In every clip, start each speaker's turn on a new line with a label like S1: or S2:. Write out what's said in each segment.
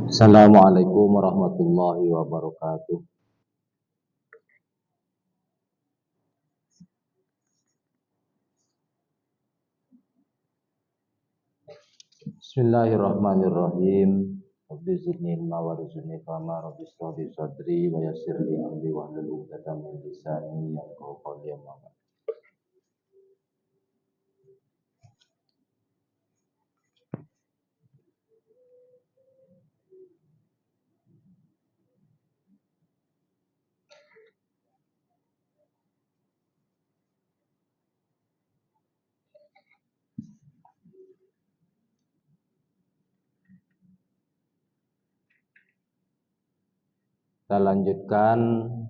S1: Assalamualaikum warahmatullahi wabarakatuh. Bismillahirrahmanirrahim. Rabbi zidni ilma warzuqni fahma, rabbi shrah li sadri wa yassir li amri wahlul 'uqdatam min lisani yafqahu qawli. Amma ba'd. Kita lanjutkan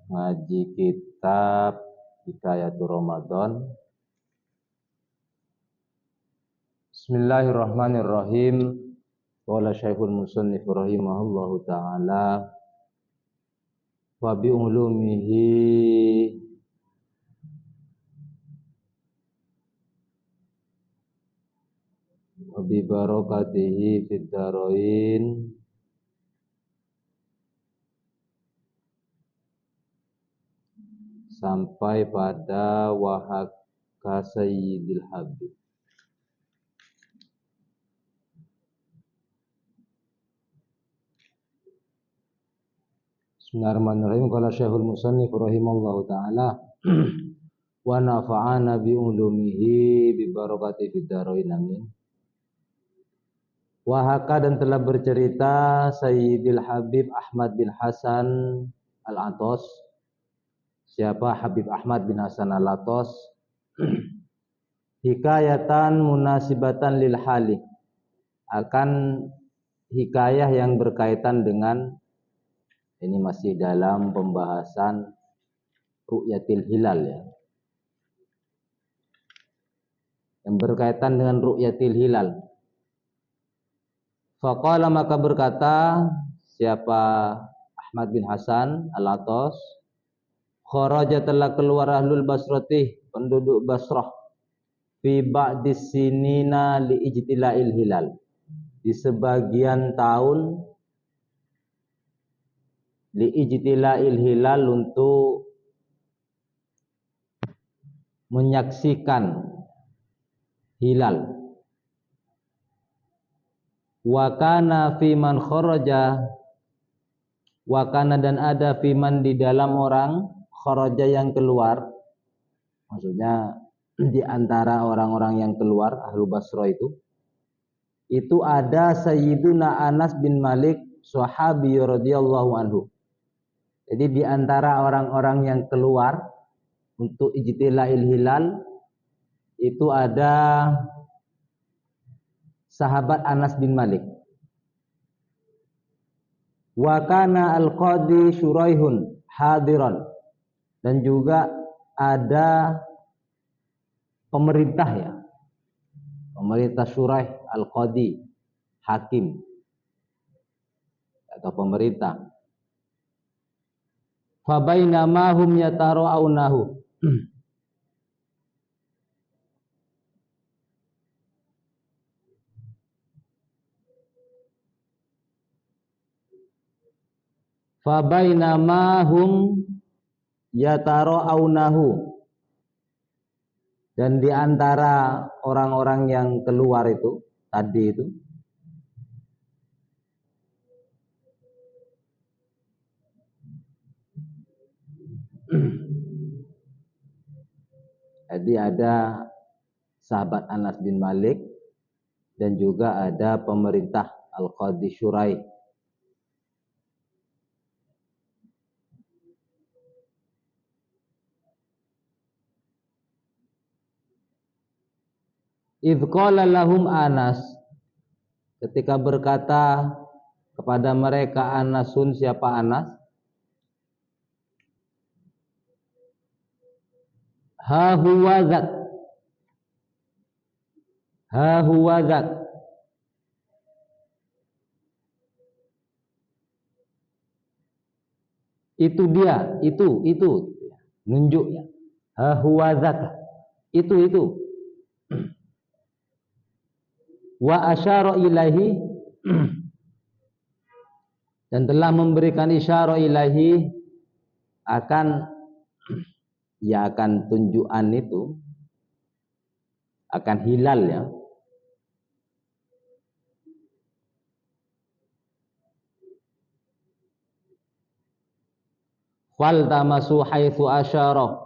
S1: ngaji kitab Hikayatul Ramadan. Bismillahirrahmanirrahim. Qala Syekhul Musannif rahimahullahu taala wa bi ulumihi wa bi barakatihi fid darain sampai pada wahaka sayyidil habib. Bismillahirrahmanirrahim. Qala Syekhul Musannif rahimallahu taala wa nafa'ana bi ulumihi bi barakati fid darain amin. Wahaka dan telah bercerita Sayyidil Habib Ahmad bin Hasan Al-Atos. Siapa Habib Ahmad bin Hasan Al-Atos? Hikayatan munasibatan lil hali, akan hikayah yang berkaitan dengan, ini masih dalam pembahasan ru'yatil hilal ya, yang berkaitan dengan ru'yatil hilal. Faqala, maka berkata siapa Ahmad bin Hasan Al-Atos, kharaja telah keluar ahlul basrati, penduduk Basrah, fi ba'dis sinina li ijtila'il hilal, di sebagian tahun li ijtila'il hilal, untuk menyaksikan hilal. Wa kana fi man kharaja, wa kana dan ada fi man di dalam orang, kharaja yang keluar, maksudnya di antara orang-orang yang keluar ahlu Basra itu ada Sayyiduna Anas bin Malik sahabi radhiyallahu anhu. Jadi di antara orang-orang yang keluar untuk ijtila'il hilal itu ada sahabat Anas bin Malik. Wa kana al-qadi Syuraihun hadiran, dan juga ada pemerintah ya, pemerintah Syuraih al-qadi, hakim atau pemerintah. Fa bainama hum yataraunahu, fabainama hum yataraunahu, dan di antara orang-orang yang keluar itu tadi itu jadi ada sahabat Anas bin Malik dan juga ada pemerintah Al-Qadi Syuraih. Idh qala lahum Anas, ketika berkata kepada mereka Anasun, siapa Anas? Ha huwa zat, ha huwa zat, itu dia, itu nunjuknya. Ha huwa zat, itu. Wa asyara ilaihi, dan telah memberikan isyarat ilahi akan tunjukan itu akan hilal ya. Faltamasu haitsu asyara.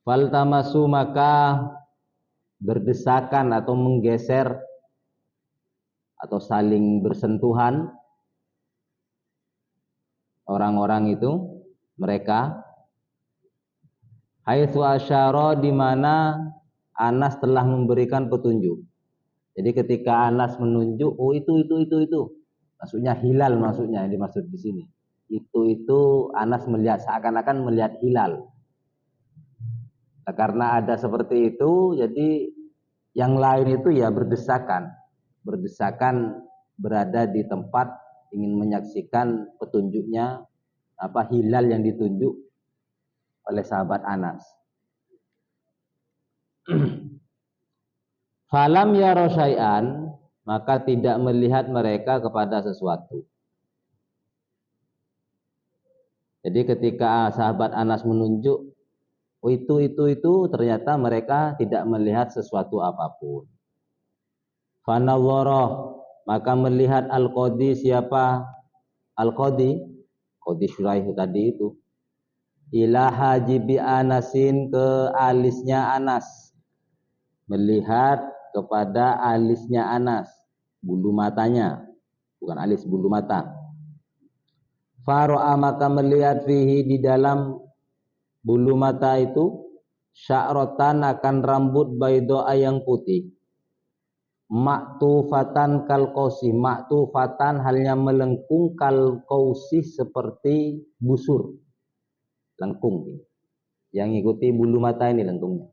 S1: Faltamasu maka berdesakan atau menggeser atau saling bersentuhan orang-orang itu, mereka haitsu asyara, di mana Anas telah memberikan petunjuk. Jadi ketika Anas menunjuk, oh itu. Maksudnya hilal, maksudnya yang dimaksud di sini. Itu Anas melihat, seakan-akan melihat hilal. Nah, karena ada seperti itu, jadi yang lain itu ya berdesakan berada di tempat ingin menyaksikan petunjuknya, hilal yang ditunjuk oleh sahabat Anas. Falam yara syai'an, maka tidak melihat mereka kepada sesuatu. Jadi ketika sahabat Anas menunjuk, oh itu, ternyata mereka tidak melihat sesuatu apapun. Fanawwarah, maka melihat Al-Qadi, siapa Al-Qadi? Qadi Syuraih tadi itu. Ila hajibi Anasin, ke alisnya Anas. Melihat kepada alisnya Anas, bulu matanya, bukan alis, bulu mata. Faro'a, maka melihat fihi, di dalam bulu mata itu, sya'rotan, akan rambut baydo'a, yang putih. Maktufatan kal qausi, maktufatan halnya melengkung, kal qausi seperti busur, lengkung. Yang ikuti bulu mata ini lengkungnya.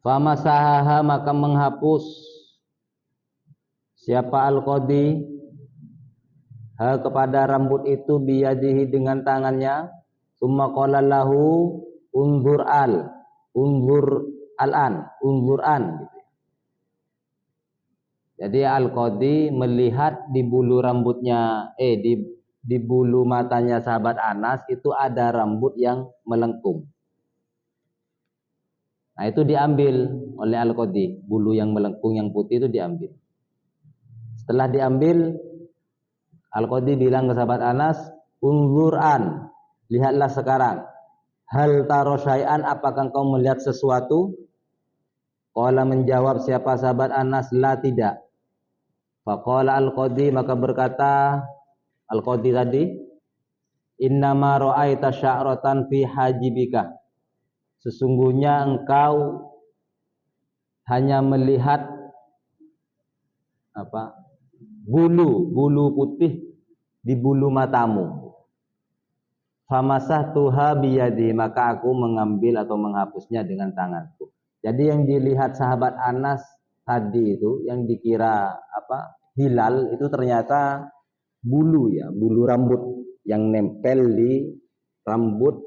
S1: Famasahaha, maka menghapus siapa Al-Qadi kepada rambut itu, biyadihi, dengan tangannya. Summa qala lahu unzur an gitu. Jadi Al-Qadi melihat di bulu rambutnya, di bulu matanya sahabat Anas itu ada rambut yang melengkung. Nah, itu diambil oleh Al-Qadi, bulu yang melengkung yang putih itu diambil. Setelah diambil, Al-Qadi bilang ke sahabat Anas, unzuran, lihatlah sekarang. Hal taro syai'an, apakah engkau melihat sesuatu? Qala, menjawab siapa sahabat Anas, la, tidak. Faqala Al-Qadi, maka berkata Al-Qadi tadi, innama ra'aita sya'ratan fi hajibika. Sesungguhnya engkau hanya melihat bulu putih di bulu matamu. Famasahtuha biyadi, maka aku mengambil atau menghapusnya dengan tanganku. Jadi yang dilihat sahabat Anas tadi itu, yang dikira hilal, itu ternyata bulu rambut yang nempel di rambut,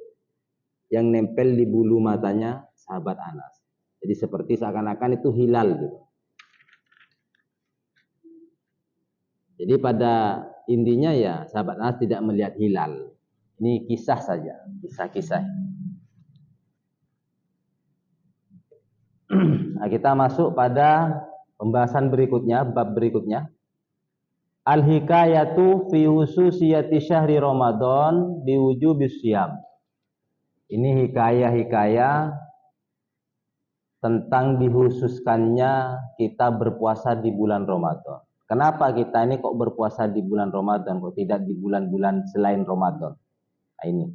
S1: yang nempel di bulu matanya sahabat Anas. Jadi seperti seakan-akan itu hilal gitu. Jadi pada intinya ya sahabat Anas tidak melihat hilal. Ini kisah saja, kisah-kisah. Nah, kita masuk pada pembahasan berikutnya, bab berikutnya. Al-hikayatu fi hususiyati syahri Ramadan biwujubis syiyam. Ini hikayah-hikayah tentang dihususkannya kita berpuasa di bulan Ramadan. Kenapa kita ini kok berpuasa di bulan Ramadan, kok tidak di bulan-bulan selain Ramadan? Nah, ini.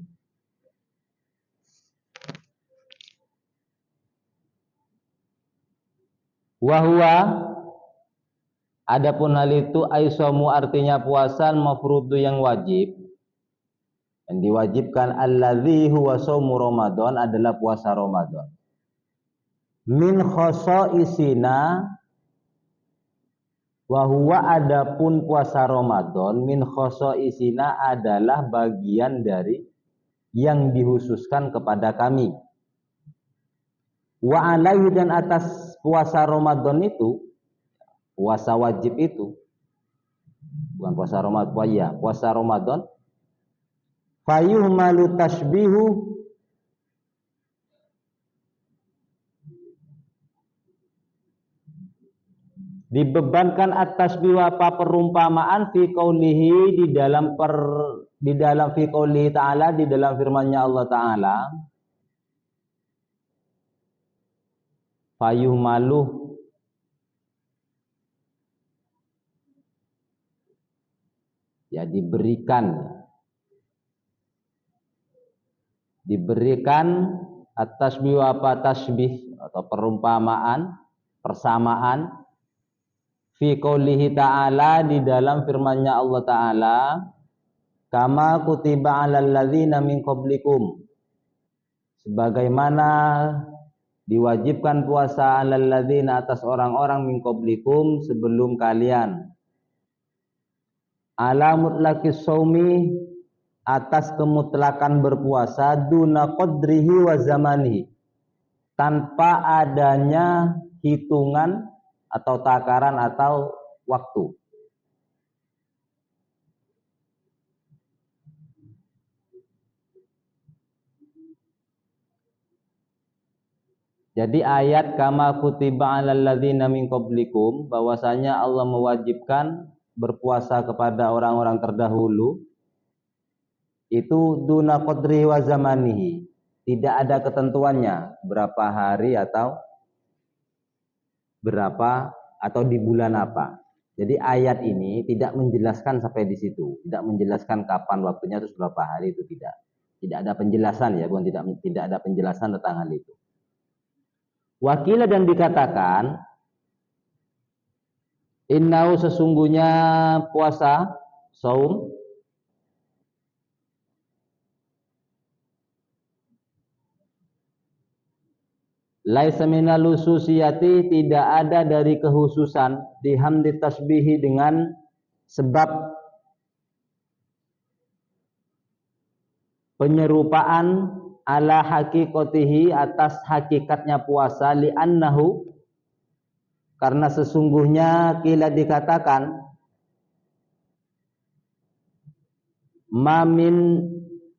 S1: Wahwa, adapun hal itu, aisomu artinya puasa, mafrudu yang wajib. Yang diwajibkan, alladzi huwa shaumu Ramadan, adalah puasa Ramadan. Min khosoisina, wahwa, adapun puasa Ramadan, min khosoisina, adalah bagian dari yang dihususkan kepada kami. Wa alaihi, dan atas puasa Ramadan itu, puasa wajib itu, bukan puasa Ramadan, puasa Ramadan. Fayuhmalu tashbihu, dibebankan atas apa perumpamaan fi qaulihi di dalam fi qaulihi ta'ala, di dalam firman-Nya Allah Ta'ala, fayuhmalu, ya diberikan at-tasbih apa tasbih atau perumpamaan, persamaan fi qoulihi ta'ala di dalam firman-Nya Allah Ta'ala, kama kutiba 'alal ladzina min qablikum, sebagaimana diwajibkan puasa 'alal ladzina atas orang-orang min qablikum sebelum kalian, ala mutlaqis shaumi, atas kemutlakan berpuasa, duna qadrihi wa zamanihi, tanpa adanya hitungan atau takaran atau waktu. Jadi ayat kama kutiba 'alal ladzina min qablikum, bahwasanya Allah mewajibkan berpuasa kepada orang-orang terdahulu, itu duna qadri wa zamanihi, tidak ada ketentuannya berapa hari atau berapa atau di bulan apa. Jadi ayat ini tidak menjelaskan sampai di situ, tidak menjelaskan kapan waktunya terus berapa hari, itu tidak ada penjelasan, ya, bukan tidak ada penjelasan tentang hal itu. Wakila, dan dikatakan, innahu, sesungguhnya puasa saum, laisa minal lususiyati, tidak ada dari kehususan, dihamdi tasbihi, dengan sebab penyerupaan, ala hakikotihi, atas hakikatnya puasa, li'annahu, karena sesungguhnya, kila dikatakan, ma min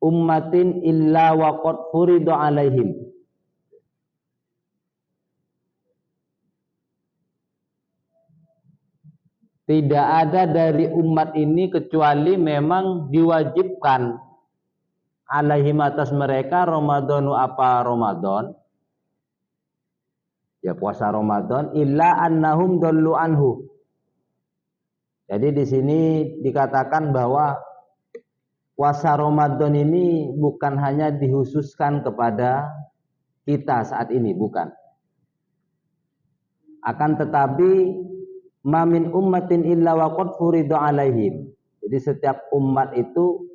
S1: ummatin illa waqad furidu alaihim, tidak ada dari umat ini kecuali memang diwajibkan alaihim, atas mereka, Ramadhanu, apa Ramadan, ya puasa Ramadan, illa annahum dallu anhu. Jadi di sini dikatakan bahwa puasa Ramadan ini bukan hanya dikhususkan kepada kita saat ini, bukan. Akan tetapi ma min ummatin illa waqad furidu alaihim. Jadi setiap umat itu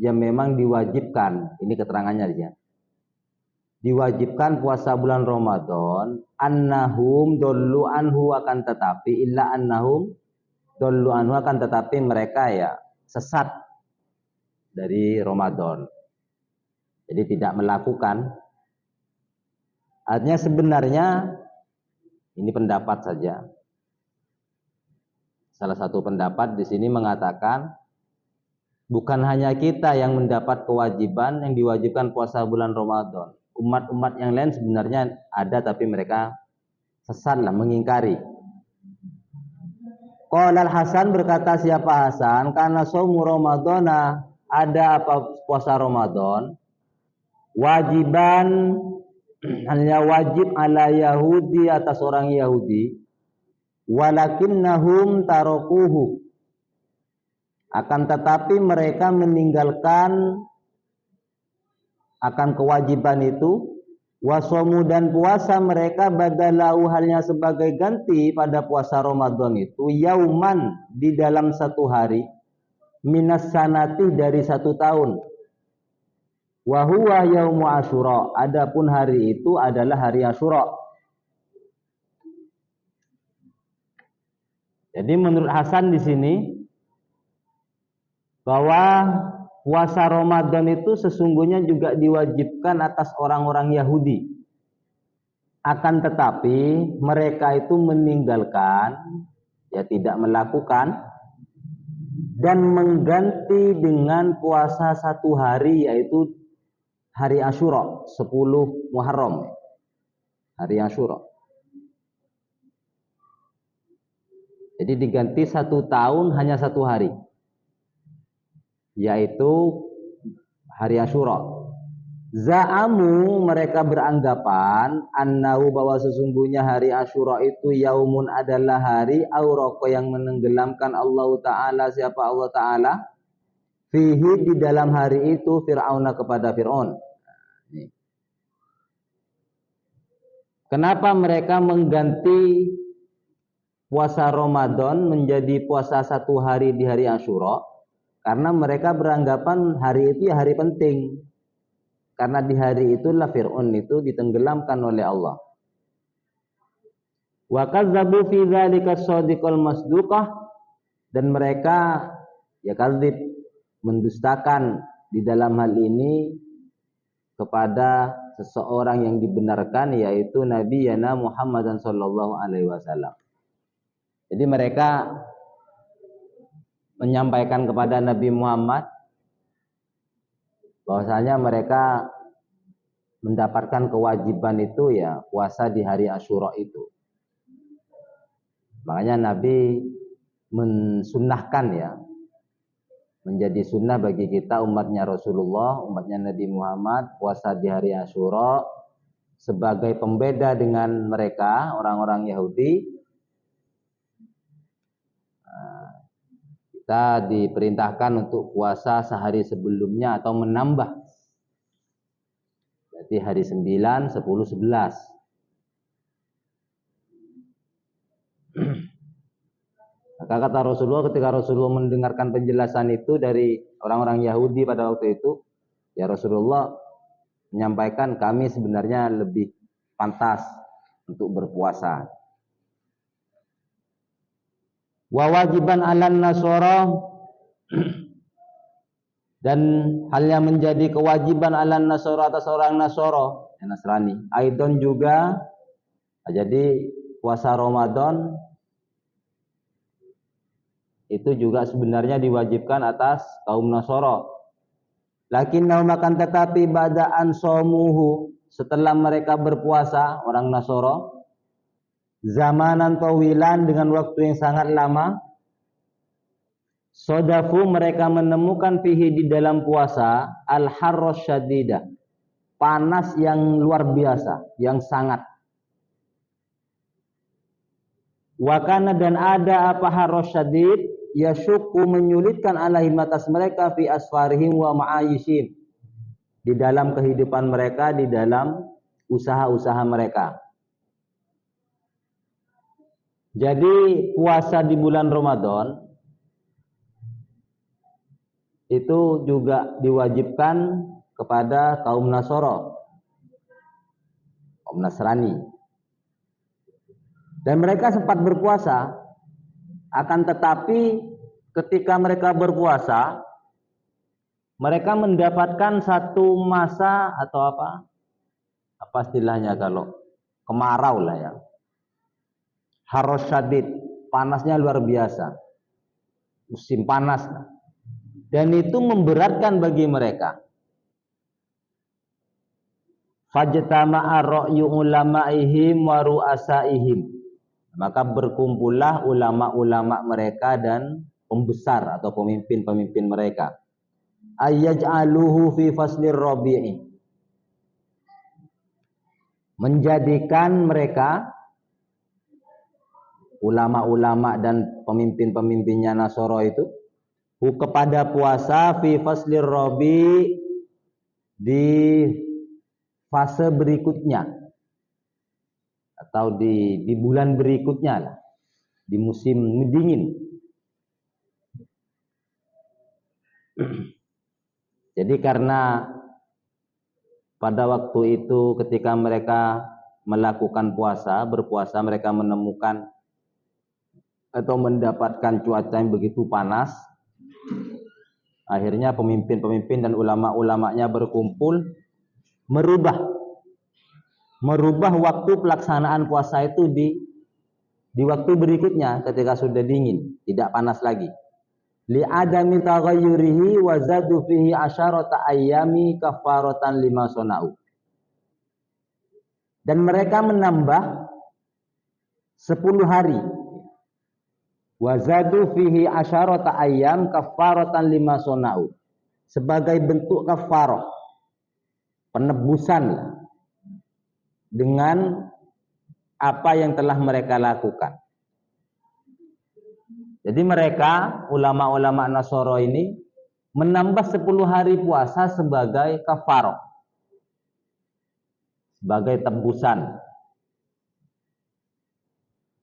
S1: yang memang diwajibkan, ini keterangannya dia, diwajibkan puasa bulan Ramadan, annahum dollu anhu, akan tetapi, illa annahum dollu anhu, akan tetapi mereka ya sesat dari Ramadan, jadi tidak melakukan. Artinya sebenarnya ini pendapat saja. Salah satu pendapat di sini mengatakan bukan hanya kita yang mendapat kewajiban, yang diwajibkan puasa bulan Ramadan. Umat-umat yang lain sebenarnya ada, tapi mereka sesatlah, mengingkari. Qala Al-Hasan, berkata siapa Hasan, karena saumu Ramadana, ada apa puasa Ramadan, wajiban, hanya wajib ala Yahudi, atas orang Yahudi, walakinnahum tarokuhu, akan tetapi mereka meninggalkan akan kewajiban itu, wasomu, dan puasa mereka, badalahu, halnya sebagai ganti pada puasa Ramadan itu, yauman, di dalam satu hari, minas sanati, dari satu tahun, wahuwa yaumu Asyura, adapun hari itu adalah hari Asyura. Jadi menurut Hasan di sini bahwa puasa Ramadan itu sesungguhnya juga diwajibkan atas orang-orang Yahudi. Akan tetapi mereka itu meninggalkan, ya tidak melakukan dan mengganti dengan puasa 1 hari, yaitu hari Asyura, 10 Muharram, hari Asyura. Jadi diganti 1 tahun hanya 1 hari, yaitu hari Asyura. Za'amu, mereka beranggapan, annahu, bahwa sesungguhnya hari Asyura itu yaumun, adalah hari auroko, yang menenggelamkan Allah Ta'ala, siapa Allah Ta'ala, fihi, di dalam hari itu, Fir'auna, kepada Fir'aun. Kenapa mereka mengganti puasa Ramadan menjadi puasa 1 hari di hari Asyura? Karena mereka beranggapan hari itu ya hari penting. Karena di hari itulah Fir'aun itu ditenggelamkan oleh Allah. Wa kazzabu fi dzalika shadiqal masduqah, dan mereka ya kadzib, mendustakan di dalam hal ini kepada seseorang yang dibenarkan, yaitu Nabi Yana Muhammadan sallallahu alaihi wasallam. Jadi mereka menyampaikan kepada Nabi Muhammad bahwasanya mereka mendapatkan kewajiban itu ya puasa di hari Asyura itu. Makanya Nabi mensunnahkan ya, menjadi sunnah bagi kita umatnya Rasulullah, umatnya Nabi Muhammad, puasa di hari Asyura sebagai pembeda dengan mereka orang-orang Yahudi. Kita diperintahkan untuk puasa sehari sebelumnya atau menambah. Berarti hari 9, 10, 11. Maka kata Rasulullah, ketika Rasulullah mendengarkan penjelasan itu dari orang-orang Yahudi pada waktu itu, ya Rasulullah menyampaikan, kami sebenarnya lebih pantas untuk berpuasa. Wa wajiban 'alan nasara, dan hal yang menjadi kewajiban 'alan nasara, atas orang Nasara, Nasrani. Aidon juga, jadi puasa Ramadan itu juga sebenarnya diwajibkan atas kaum Nasara. Lakinnahum, akan tetapi, ba'da'an shaumuhu, setelah mereka berpuasa orang Nasara, zamanan tawilan, dengan waktu yang sangat lama, sodafu, mereka menemukan fihi, di dalam puasa, al-harra syadidah, panas yang luar biasa, yang sangat. Wakana, dan ada apa harra syadid, yasyuku, menyulitkan alaihim, atas mereka, fi asfarihim wa ma'ayishim, di dalam kehidupan mereka, di dalam usaha-usaha mereka. Jadi puasa di bulan Ramadan itu juga diwajibkan kepada kaum Nasara, kaum Nasrani. Dan mereka sempat berpuasa, akan tetapi ketika mereka berpuasa, mereka mendapatkan satu masa atau apa istilahnya kalau kemarau lah ya. Harus syadid, panasnya luar biasa, musim panas, dan itu memberatkan bagi mereka. Fajtama'a ra'yu ulama'ihim wa ru'asaihim, maka berkumpullah ulama-ulama mereka dan pembesar atau pemimpin-pemimpin mereka. Ayyaj'aluhu fi faslir rabi'i, menjadikan mereka, ulama-ulama dan pemimpin-pemimpinnya Nasara itu, kepada puasa fi faslir rabi, di fase berikutnya atau di bulan berikutnya lah, di musim dingin. Jadi karena pada waktu itu ketika mereka melakukan berpuasa, mereka menemukan atau mendapatkan cuaca yang begitu panas, akhirnya pemimpin-pemimpin dan ulama-ulamanya berkumpul merubah waktu pelaksanaan puasa itu di waktu berikutnya ketika sudah dingin, tidak panas lagi. li adami taghayyurihi wa zadu fihi asyarata ayyami kafaratan lima sonau. Dan mereka menambah 10 hari. Wa zadu fihi asyarata ayyam kafaratan lima sonau. Sebagai bentuk kafarah, penebusan dengan apa yang telah mereka lakukan. Jadi mereka, ulama-ulama Nasoro ini, menambah 10 hari puasa sebagai kafarah, sebagai tebusan.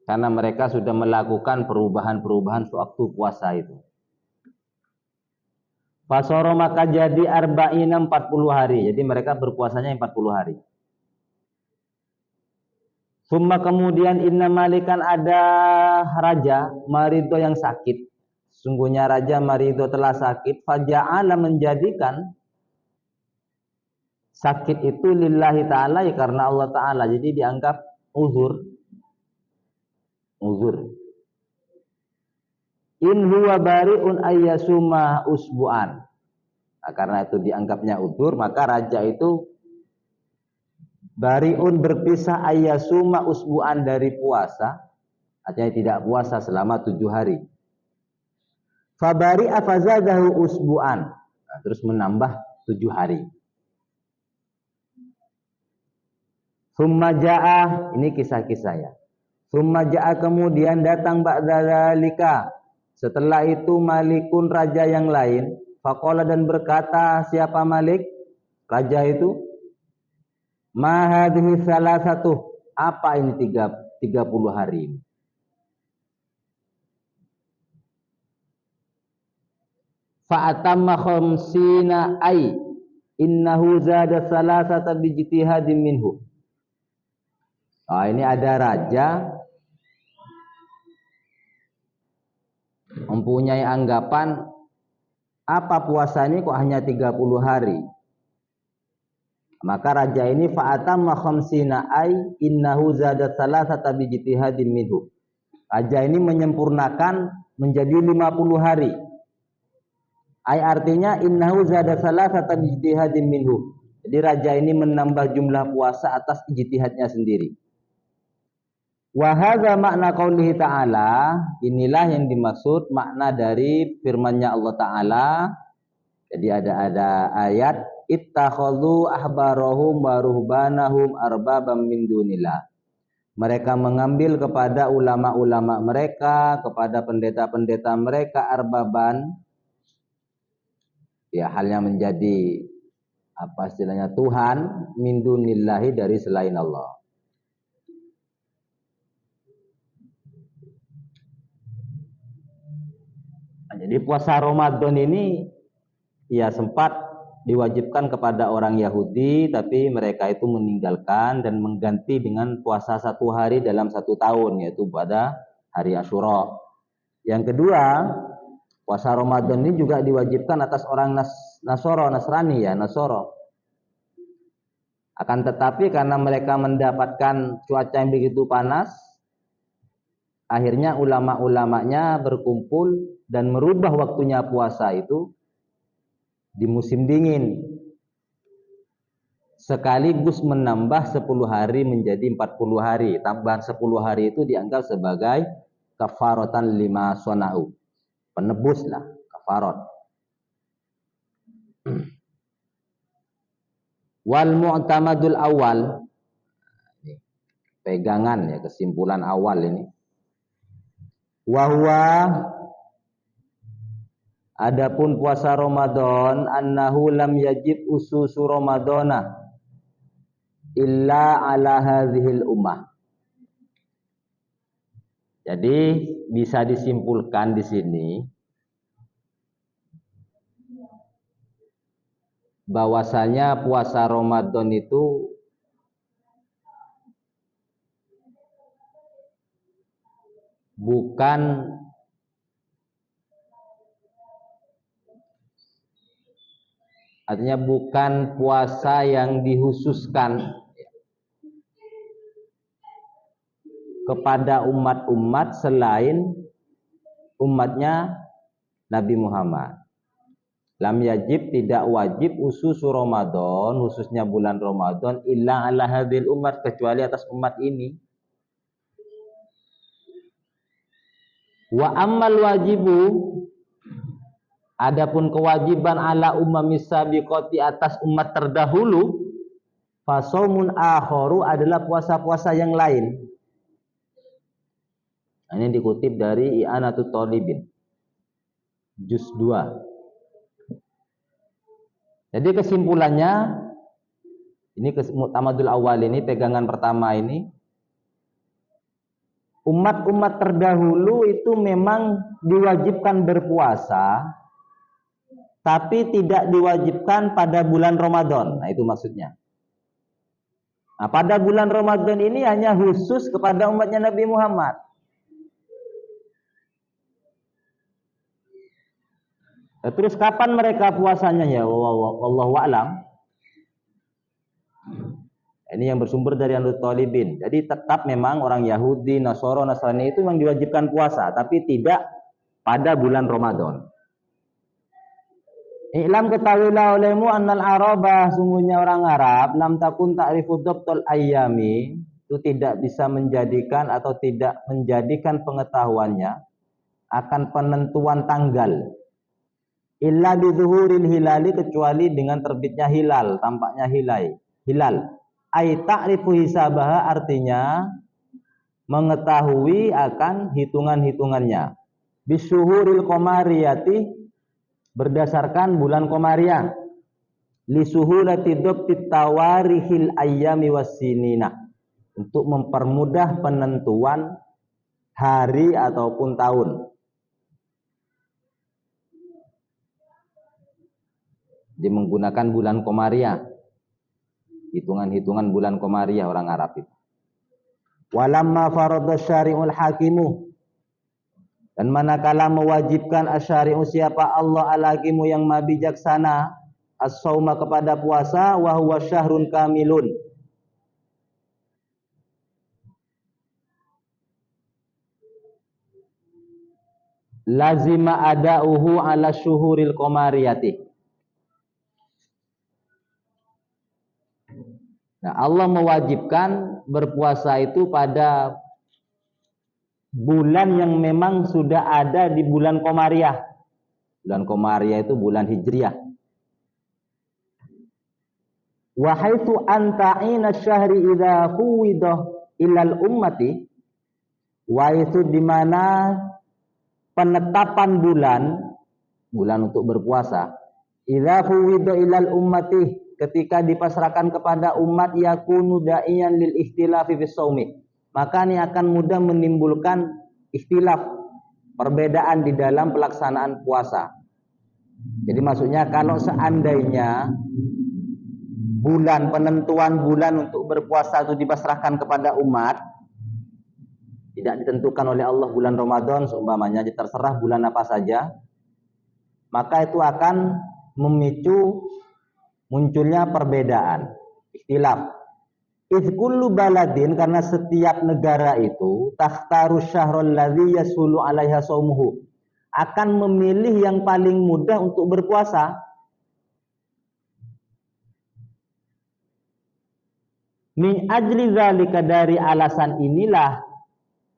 S1: Karena mereka sudah melakukan perubahan-perubahan sewaktu puasa itu. Fasoro maka jadi arba'ina 40 hari. Jadi mereka berpuasanya 40 hari. Summa kemudian inna malikan ada raja marido yang sakit. Sungguhnya raja marido telah sakit. Faja'ala menjadikan sakit itu lillahi ta'ala ya karena Allah ta'ala. Jadi dianggap uzur. In huwa bari'un ayyasuma usbu'an. Nah, karena itu dianggapnya uzur, maka raja itu bari'un berpisah ayyasuma usbu'an dari puasa. Artinya tidak puasa selama 7 hari. Fabari'a fazadahu usbu'an. Nah, terus menambah 7 hari. Summa ja'ah, ini kisah-kisah ya. Summa ja'ah kemudian datang ba'da dzalika. Setelah itu malikun raja yang lain, faqala dan berkata siapa Malik? Raja itu, ma hadhihi salasatu, apa ini 30 hari ini? Fa atamma khamsina ay innahu zada salasata bi ijtihadin minhu. Ini ada raja mempunyai anggapan apa puasa ini kok hanya 30 hari. Maka raja ini fa'atamma khamsina ay innahu zada salasata bi ijtihadin minhu. Raja ini menyempurnakan menjadi 50 hari. Ay artinya innahu zada salasata bi ijtihadin minhu. Jadi raja ini menambah jumlah puasa atas ijtihadnya sendiri. Wa hadza makna qaulihi ta'ala, inilah yang dimaksud makna dari firman-Nya Allah Ta'ala. Jadi ada ayat ittakhadhu ahbarahum wa ruhbanahum arbabam min dunillah. Mereka mengambil kepada ulama-ulama mereka, kepada pendeta-pendeta mereka arbaban, ya halnya menjadi apa istilahnya Tuhan, min dunillahi dari selain Allah. Jadi puasa Ramadan ini ya sempat diwajibkan kepada orang Yahudi, tapi mereka itu meninggalkan dan mengganti dengan puasa 1 hari dalam 1 tahun, yaitu pada hari Asyura. Yang kedua, puasa Ramadan ini juga diwajibkan atas orang Nasrani ya, Nasoro. Akan tetapi karena mereka mendapatkan cuaca yang begitu panas, akhirnya ulama-ulamanya berkumpul dan merubah waktunya puasa itu di musim dingin. Sekaligus menambah 10 hari menjadi 40 hari. Tambahan 10 hari itu dianggap sebagai kafaratan lima sona'u. Penebuslah, kafarat. Wal mu'tamadul awal. Pegangan ya, kesimpulan awal ini. Wahwa adapun puasa Ramadan annahu lam yajib ususu Ramadana illa ala hadhil ummah. Jadi bisa disimpulkan di sini bahwasanya puasa Ramadan itu bukan artinya bukan puasa yang dihususkan kepada umat-umat selain umatnya Nabi Muhammad. Lam yajib, tidak wajib ususu Ramadan, khususnya bulan Ramadan, illa ala hadhil umat, kecuali atas umat ini. Wa ammal wajibu, adapun kewajiban ala ummamis sabiqati, atas umat terdahulu, fasaumun akharu, adalah puasa-puasa yang lain. Ini dikutip dari I'anatut Thalibin juz 2. Jadi kesimpulannya, ini Mu'tamadul Awal ini, pegangan pertama ini, umat-umat terdahulu itu memang diwajibkan berpuasa, tapi tidak diwajibkan pada bulan Ramadan. Nah, itu maksudnya. Nah, pada bulan Ramadan ini hanya khusus kepada umatnya Nabi Muhammad. Nah, terus kapan mereka puasanya ya? Wallahu a'lam. Ini yang bersumber dari I'anatut Thalibin. Jadi tetap memang orang Yahudi, Nasoro, Nasrani itu memang diwajibkan puasa, tapi tidak pada bulan Ramadan. I'lam, ketahuilah olehmu annal araba, sungguhnya orang Arab, lam takun ta'rifu dhabtul ayyami, itu tidak bisa menjadikan atau tidak menjadikan pengetahuannya akan penentuan tanggal. Illa bizuhuril hilali, kecuali dengan terbitnya hilal, tampaknya hilal. Ai ta'rifu hisabaha, artinya mengetahui akan hitungan-hitungannya. Bisuhuril qamariyati, berdasarkan bulan qamariyah. Li suhulati dhabtit tawarihil ayyami wassinina, untuk mempermudah penentuan hari ataupun tahun. Dia menggunakan bulan Qamariyah, hitungan-hitungan bulan Qamariyah orang Arab itu. Walamma farada syari'ul hakimu, dan manakala mewajibkan asyari'u, siapa Allah al-hakimu yang maha bijaksana, as-sauma, kepada puasa, wa huwa syahrun kamilun, lazima ada'uhu ala syuhuril qamariyati. Nah, Allah mewajibkan berpuasa itu pada bulan yang memang sudah ada di bulan Qamariyah. Bulan Qamariyah itu bulan Hijriah. Wa haitsu anta'ina syahri idza fuwida ilal ummati, wa itu di mana penetapan bulan untuk berpuasa, idza fuwida ilal ummati, ketika dipasrahkan kepada umat, yakunu da'iyan lil ikhtilafi fis shaumi, maka ini akan mudah menimbulkan ikhtilaf, perbedaan di dalam pelaksanaan puasa. Jadi maksudnya kalau seandainya penentuan bulan untuk berpuasa itu dipasrahkan kepada umat, tidak ditentukan oleh Allah bulan Ramadan seumpamanya, terserah bulan apa saja, maka itu akan memicu munculnya perbedaan, ikhtilaf. Kullu baladin, karena setiap negara itu takhtaru syahrul ladzi yasulu 'alaiha shaumuhu, akan memilih yang paling mudah untuk berpuasa. Min ajli zalika, dari alasan inilah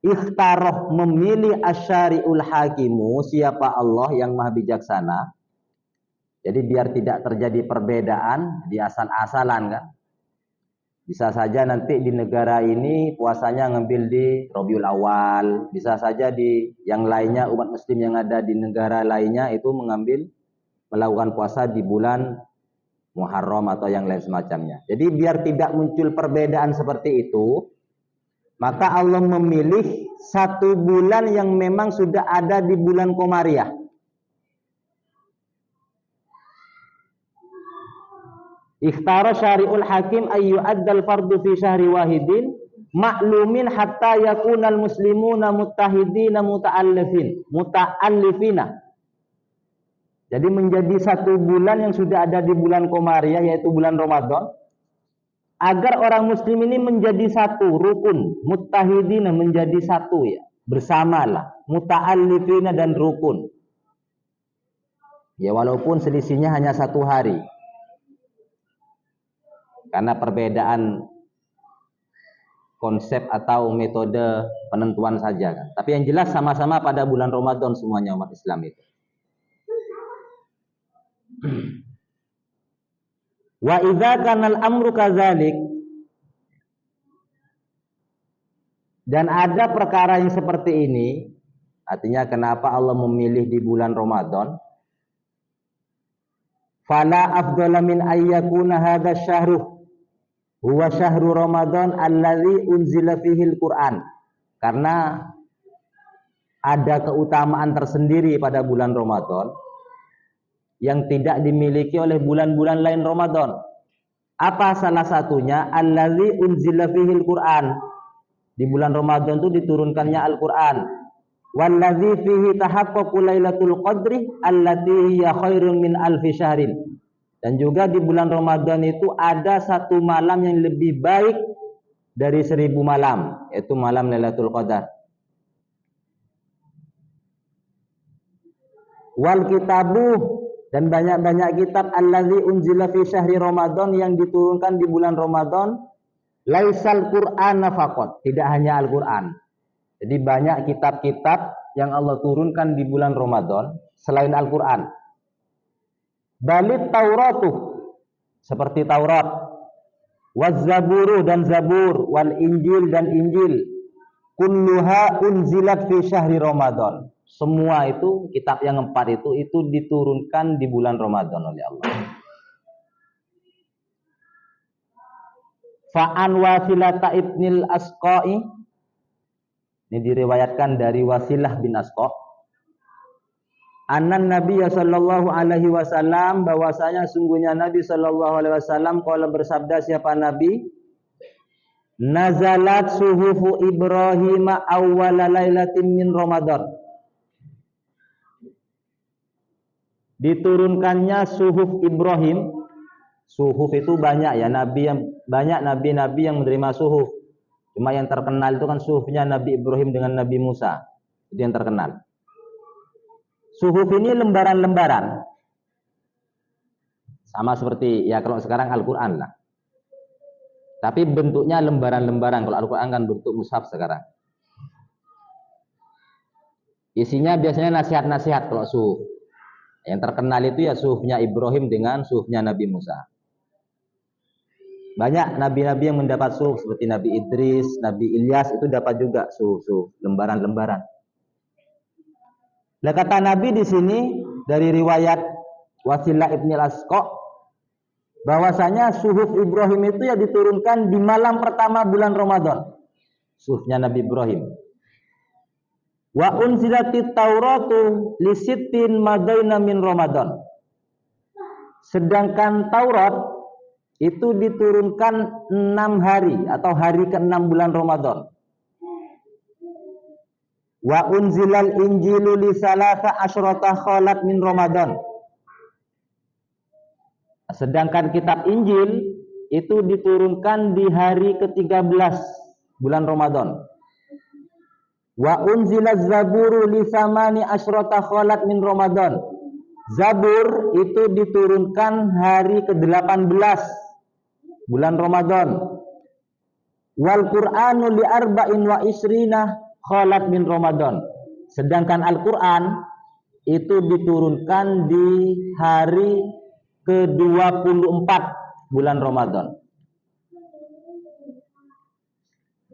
S1: ikhtaroh, memilih asyari'ul hakimu, siapa Allah yang maha bijaksana. Jadi biar tidak terjadi perbedaan di asal-asalan kan. Bisa saja nanti di negara ini puasanya ngambil di Rabiul Awal, bisa saja di yang lainnya umat muslim yang ada di negara lainnya itu melakukan puasa di bulan Muharram atau yang lain semacamnya. Jadi biar tidak muncul perbedaan seperti itu, maka Allah memilih satu bulan yang memang sudah ada di bulan Qamariyah. Ikhtara syari'ul hakim ayyu addal fardu fi syahri wahidin ma'lumin hatta yakunal muslimuna muttahidina muta'allifina. Jadi menjadi satu bulan yang sudah ada di bulan Qamariyah, yaitu bulan Ramadan, agar orang muslim ini menjadi satu, rukun, muttahidina, menjadi satu ya, bersamalah, muta'allifina dan rukun. Ya walaupun selisihnya hanya 1 hari. Karena perbedaan konsep atau metode penentuan saja kan. Tapi yang jelas sama-sama pada bulan Ramadan semuanya umat Islam itu. Wa idza kana al-amru kadzalik, dan ada perkara yang seperti ini, artinya kenapa Allah memilih di bulan Ramadan? Fala afdhala min ayyakuna hadha syahru huwa syahru Ramadan alladzi unzila fihi al-Qur'an. Karena ada keutamaan tersendiri pada bulan Ramadan yang tidak dimiliki oleh bulan-bulan lain Ramadan. Apa salah satunya? Allazi unzila fihil Qur'an. Di bulan Ramadan itu diturunkannya Al-Qur'an. Wallazi fihi tahaqqaqu lailatul qadri allati hiya khairun min alfi syahrin. Dan juga di bulan Ramadan itu ada 1 malam yang lebih baik dari 1000 malam, yaitu malam Lailatul Qadar. Wal kitabu, dan banyak-banyak kitab allazi unzila fi syahri Ramadan yang diturunkan di bulan Ramadan, laisal Qur'ana faqat, tidak hanya Al-Qur'an. Jadi banyak kitab-kitab yang Allah turunkan di bulan Ramadan selain Al-Qur'an. Balit Tauratu, seperti Taurat, waz Zaburu dan Zabur, wal Injil dan Injil, kulluha unzilat fi syahri Ramadan. Semua itu, kitab yang 4 itu diturunkan di bulan Ramadan oleh Allah. Fa'an Wasilata ibnil Asqa'i, ini diriwayatkan dari Wasilah bin Asqa', annan Nabi sallallahu alaihi wasallam, bahwasanya sungguhnya Nabi sallallahu alaihi wasallam qala, bersabda siapa Nabi, nazalat suhufu Ibrahim awwala lailatin min Ramadan. Diturunkannya suhuf Ibrahim. Suhuf itu banyak ya, nabi-nabi yang menerima suhuf. Cuma yang terkenal itu kan suhufnya Nabi Ibrahim dengan Nabi Musa. Itu yang terkenal. Suhuf ini lembaran-lembaran. Sama seperti ya kalau sekarang Al-Qur'an lah. Tapi bentuknya lembaran-lembaran. Kalau Al-Qur'an kan bentuk mushaf sekarang. Isinya biasanya nasihat-nasihat kalau suhuf. Yang terkenal itu ya suhufnya Ibrahim dengan suhufnya Nabi Musa. Banyak nabi-nabi yang mendapat suhuf seperti Nabi Idris, Nabi Ilyas itu dapat juga suhuf-suhuf, lembaran-lembaran. Nah, kata Nabi di sini dari riwayat Wasilah ibnil Asqa', bahwasanya suhuf Ibrahim itu ya diturunkan di malam pertama bulan Ramadan. Suhufnya Nabi Ibrahim. Wa unzilatit Tauratu li sittin madaina min Ramadan. Sedangkan Taurat itu diturunkan 6 hari atau hari ke-6 bulan Ramadan. Wa unzilal Injilu li salasa asyrata khalat min Ramadan. Sedangkan kitab Injil itu diturunkan di hari ke-13 bulan Ramadan. Wa unzilaz Zaburu li samani asyrata khalat min Ramadan. Zabur itu diturunkan hari ke-18 bulan Ramadan. Wal Qur'anu li arba'in wa isrina khalat min Ramadan. Sedangkan Al-Qur'an itu diturunkan di hari ke-24 bulan Ramadan.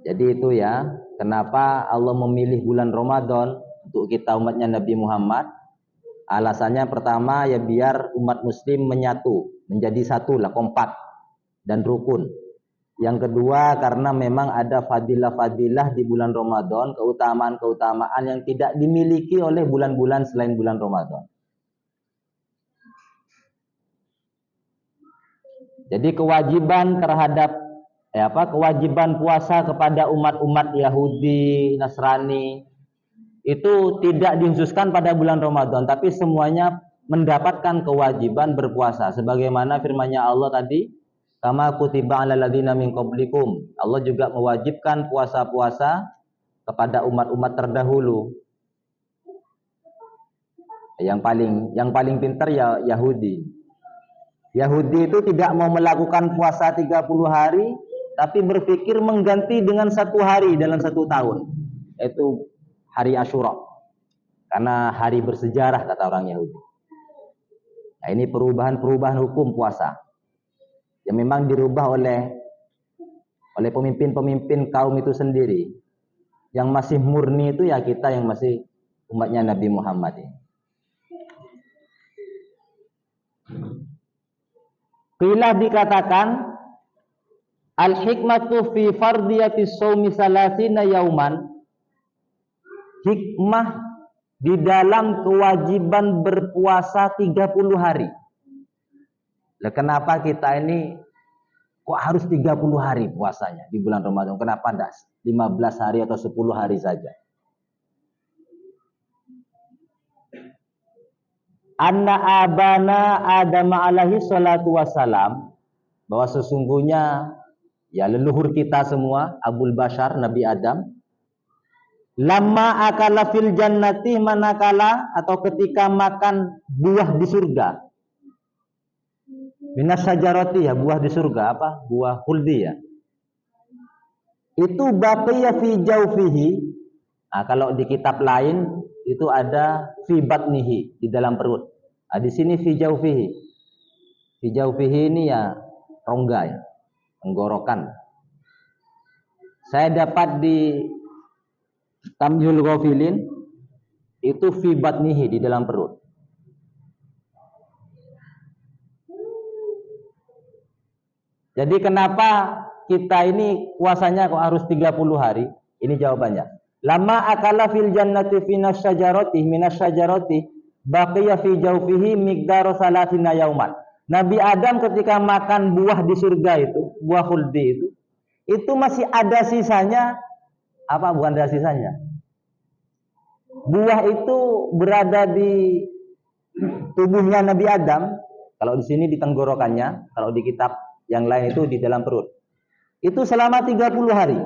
S1: Jadi itu ya, kenapa Allah memilih bulan Ramadan untuk kita umatnya Nabi Muhammad. Alasannya pertama ya biar umat muslim menyatu, menjadi satu lah, kompak dan rukun. Yang kedua karena memang ada fadilah-fadilah di bulan Ramadan, keutamaan-keutamaan yang tidak dimiliki oleh bulan-bulan selain bulan Ramadan. Jadi kewajiban terhadap kewajiban puasa kepada umat-umat Yahudi, Nasrani itu tidak dikhususkan pada bulan Ramadan, tapi semuanya mendapatkan kewajiban berpuasa sebagaimana firman-Nya Allah tadi, kama kutiba 'alal ladzina min qablikum. Allah juga mewajibkan puasa-puasa kepada umat-umat terdahulu. Yang paling pintar ya Yahudi. Yahudi itu tidak mau melakukan puasa 30 hari, tapi berpikir mengganti dengan 1 hari dalam 1 tahun, yaitu hari Asyura. Karena hari bersejarah kata orang Yahudi. Nah, ini perubahan hukum puasa yang memang dirubah oleh pemimpin-pemimpin kaum itu sendiri. Yang masih murni itu ya kita yang masih umatnya Nabi Muhammad ini. Qila dikatakan al-hikmatu fi fardiyati shaumi salasina yauman, hikmah di dalam kewajiban berpuasa 30 hari. Lah kenapa kita ini kok harus 30 hari puasanya di bulan Ramadan? Kenapa enggak 15 hari atau 10 hari saja? Anna abana Adam alaihi salatu wassalam, bahwa sesungguhnya ya leluhur kita semua, Abul Bashar Nabi Adam, lamma akala fil jannati, manakala atau ketika makan buah di surga, minas syajarati, ya buah di surga, apa? Buah khuldi ya. Itu baqiya fi jawfihi. Nah, kalau di kitab lain itu ada fi batnihi, di dalam perut. Nah, di sini fi jawfihi. Fi jawfihi ini ya rongga ya, tenggorokan. Saya dapat di Tamyul Ghafilin itu fi batnihi, di dalam perut. Jadi kenapa kita ini puasanya kok harus 30 hari? Ini jawabannya. Lama akala fil jannati minas syajarati baqiya fi jawfihi miqdaru salasina yauman. Nabi Adam ketika makan buah di surga itu, buah khuldi itu masih ada sisanya. Apa bukan ada sisanya? Buah itu berada di tubuhnya Nabi Adam. Kalau di sini di tenggorokannya, kalau di kitab yang lain itu di dalam perut. Itu selama 30 hari.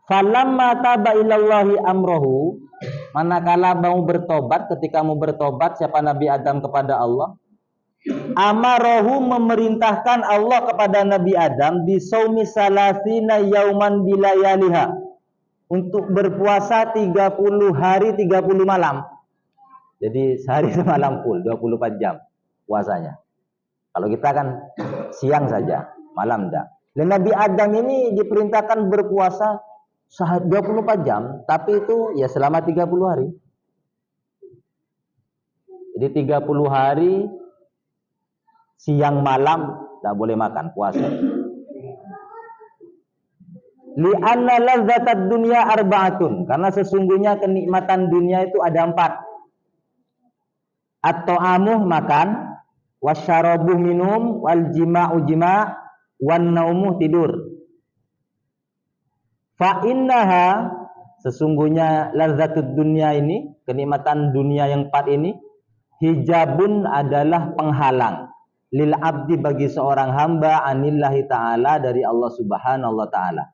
S1: Falamma taba ilallahi amrohu, manakala mau bertobat, ketika mau bertobat siapa Nabi Adam kepada Allah, amarohu memerintahkan Allah kepada Nabi Adam bisaumi salasina yauman bilayaliha, untuk berpuasa 30 hari 30 malam. Jadi sehari semalam full 24 jam puasanya. Kalau kita kan siang saja, malam enggak. Dan Nabi Adam ini diperintahkan berpuasa 24 jam, tapi itu ya selama 30 hari. Jadi 30 hari siang malam enggak boleh makan, puasa. Li'anna lazzatad dunya arba'atun, karena sesungguhnya kenikmatan dunia itu ada 4. At-ta'amuh makan, wasyarabuh minum, wal jima'u jima', wan naumuh tidur. Fa innaha, sesungguhnya lazzatud dunya ini, kenikmatan dunia yang 4 ini, hijabun adalah penghalang lil abdi, bagi seorang hamba, anillahi ta'ala, dari Allah subhanahu wa ta'ala.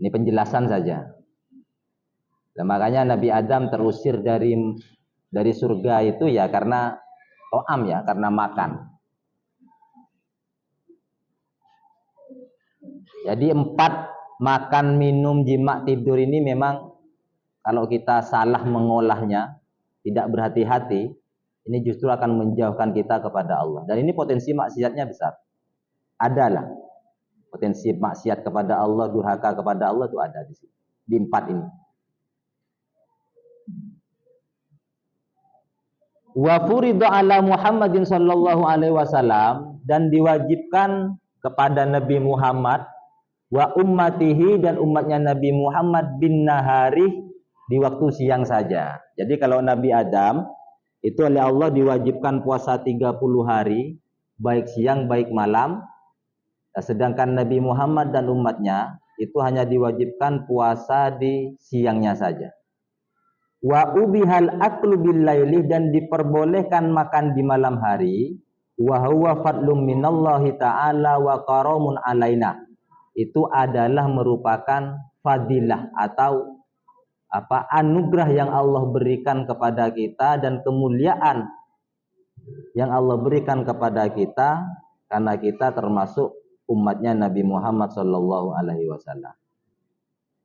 S1: Ini penjelasan saja. Dan makanya Nabi Adam terusir dari surga itu ya karena to'am, ya karena makan. Jadi 4, makan, minum, jima, tidur ini memang kalau kita salah mengolahnya, tidak berhati-hati, ini justru akan menjauhkan kita kepada Allah. Dan ini potensi maksiatnya besar. Adalah potensi maksiat kepada Allah, durhaka kepada Allah itu ada di sini, di 4 ini. Wa furida ala Muhammadin sallallahu alaihi wasallam, dan diwajibkan kepada Nabi Muhammad, wa ummatihi, dan umatnya Nabi Muhammad, bin nahari, di waktu siang saja. Jadi kalau Nabi Adam itu oleh Allah diwajibkan puasa 30 hari, baik siang baik malam. Sedangkan Nabi Muhammad dan umatnya itu hanya diwajibkan puasa di siangnya saja. Wa ubihal aklu bil laili, dan diperbolehkan makan di malam hari. Wa huwa fadlum minallahi ta'ala wa karamun alaina. Itu adalah merupakan fadilah atau apa anugerah yang Allah berikan kepada kita dan kemuliaan yang Allah berikan kepada kita karena kita termasuk umatnya Nabi Muhammad Shallallahu Alaihi Wasallam.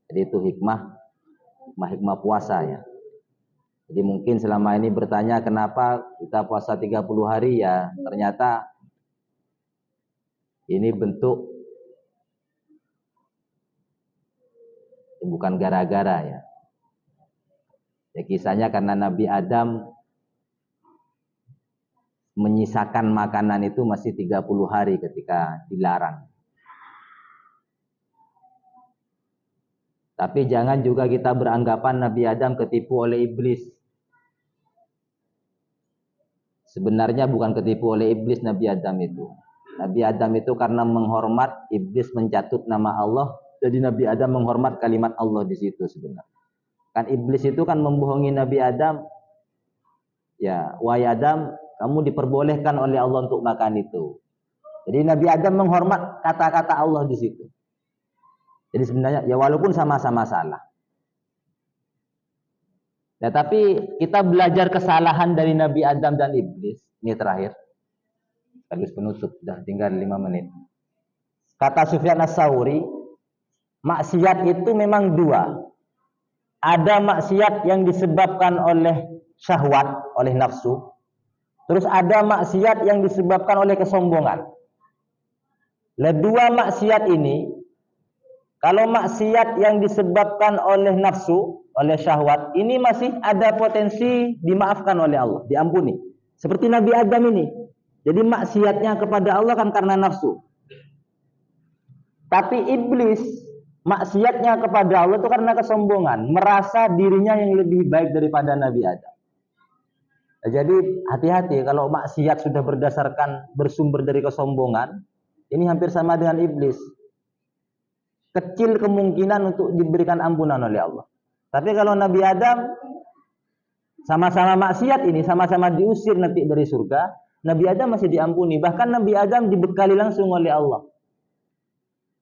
S1: Jadi itu hikmah puasa ya. Jadi mungkin selama ini bertanya kenapa kita puasa 30 hari ya, ternyata ini bentuk bukan gara-gara ya. Ya kisahnya karena Nabi Adam menyisakan makanan itu masih 30 hari ketika dilarang. Tapi jangan juga kita beranggapan Nabi Adam ketipu oleh iblis. Sebenarnya bukan ketipu oleh iblis Nabi Adam itu. Nabi Adam itu karena menghormat, iblis mencatut nama Allah, jadi Nabi Adam menghormat kalimat Allah di situ sebenarnya. Kan iblis itu kan membohongi Nabi Adam. Ya, wahai Adam, kamu diperbolehkan oleh Allah untuk makan itu. Jadi Nabi Adam menghormat kata-kata Allah di situ. Jadi sebenarnya ya walaupun sama-sama salah. Nah, tapi kita belajar kesalahan dari Nabi Adam dan iblis. Ini terakhir. Habis penutup, sudah tinggal 5 menit. Kata Sufyan Ats-Tsauri, maksiat itu memang 2. Ada maksiat yang disebabkan oleh syahwat, oleh nafsu. Terus ada maksiat yang disebabkan oleh kesombongan. Nah, 2 maksiat ini, kalau maksiat yang disebabkan oleh nafsu, oleh syahwat, ini masih ada potensi dimaafkan oleh Allah, diampuni. Seperti Nabi Adam ini. Jadi maksiatnya kepada Allah kan karena nafsu. Tapi iblis, maksiatnya kepada Allah itu karena kesombongan. Merasa dirinya yang lebih baik daripada Nabi Adam. Jadi hati-hati kalau maksiat sudah bersumber dari kesombongan, ini hampir sama dengan iblis. Kecil kemungkinan untuk diberikan ampunan oleh Allah. Tapi kalau Nabi Adam sama-sama maksiat ini, sama-sama diusir nanti dari surga, Nabi Adam masih diampuni. Bahkan Nabi Adam dibekali langsung oleh Allah.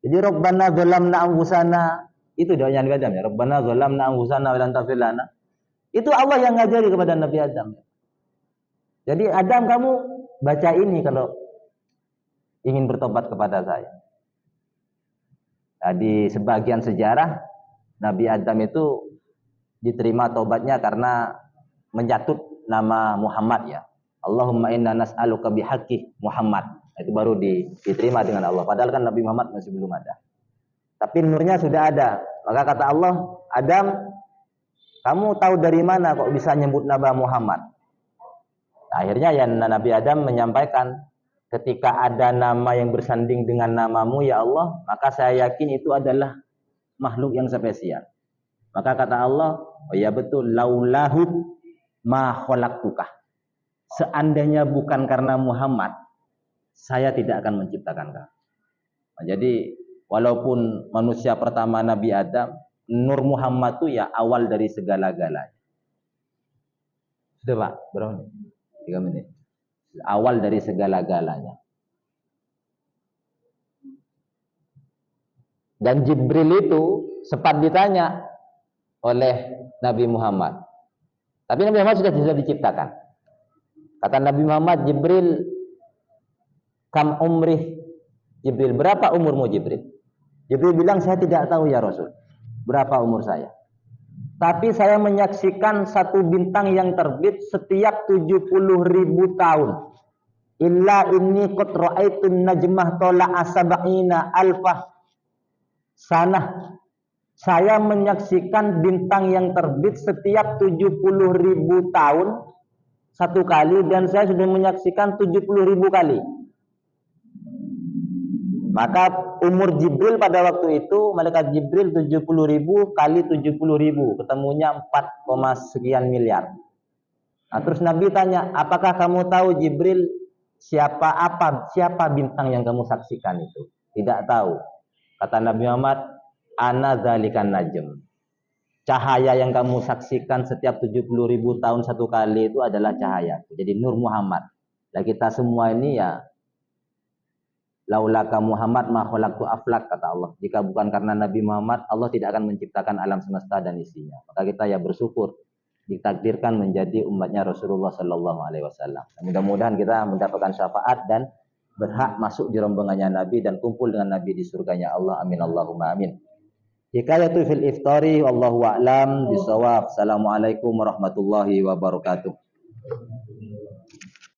S1: Jadi Rabbana zalamna anfusana, itu doanya Nabi Adam ya. Rabbana zalamna anfusana wa lam taghfir lana. Itu Allah yang ngajari kepada Nabi Adam. Jadi Adam, kamu baca ini kalau ingin bertobat kepada saya. Nah, di sebagian sejarah Nabi Adam itu diterima tobatnya karena mencatut nama Muhammad ya. Allahumma inna nas'aluka bihaqqi Muhammad. Itu baru diterima dengan Allah. Padahal kan Nabi Muhammad masih belum ada. Tapi nurnya sudah ada. Maka kata Allah, Adam, kamu tahu dari mana kok bisa nyebut nama Muhammad? Nah, akhirnya ya Nabi Adam menyampaikan, ketika ada nama yang bersanding dengan namamu ya Allah, maka saya yakin itu adalah makhluk yang spesial. Maka kata Allah, oh ya betul, laulahu ma khalaqtuka. Seandainya bukan karena Muhammad, saya tidak akan menciptakan kamu. Nah, jadi walaupun manusia pertama Nabi Adam, Nur Muhammad itu ya awal dari segala-galanya. Sudah Pak, berapa menit? 3 menit. Awal dari segala-galanya. Dan Jibril itu sempat ditanya oleh Nabi Muhammad. Tapi Nabi Muhammad sudah diciptakan. Kata Nabi Muhammad, Jibril, kam umrih? Jibril, berapa umurmu Jibril? Jibril bilang, saya tidak tahu ya Rasul, berapa umur saya. Tapi saya menyaksikan satu bintang yang terbit setiap 70.000 tahun. Illa inni qad ra'aitun najmah tala'a sab'ina alfah sanah. Saya menyaksikan bintang yang terbit setiap 70.000 tahun satu kali, dan saya sudah menyaksikan 70.000 kali. Maka umur Jibril pada waktu itu, malaikat Jibril 70.000 kali 70.000, ketemunya 4, sekian miliar. Nah, terus Nabi tanya, apakah kamu tahu Jibril siapa bintang yang kamu saksikan itu? Tidak tahu. Kata Nabi Muhammad, ana dzalikan najm. Cahaya yang kamu saksikan setiap 70.000 tahun satu kali itu adalah cahaya. Jadi Nur Muhammad. Dan kita semua ini ya Laulaka Muhammad ma khalaqtu aflak, kata Allah. Jika bukan karena Nabi Muhammad, Allah tidak akan menciptakan alam semesta dan isinya. Maka kita ya bersyukur ditakdirkan menjadi umatnya Rasulullah Sallallahu Alaihi Wasallam. Mudah-mudahan kita mendapatkan syafaat dan berhak masuk di rombongannya Nabi dan kumpul dengan Nabi di surganya Allah. Amin Allahumma amin. Hikayatu fil iftari wallahu a'lam bisawab. Assalamualaikum warahmatullahi wabarakatuh.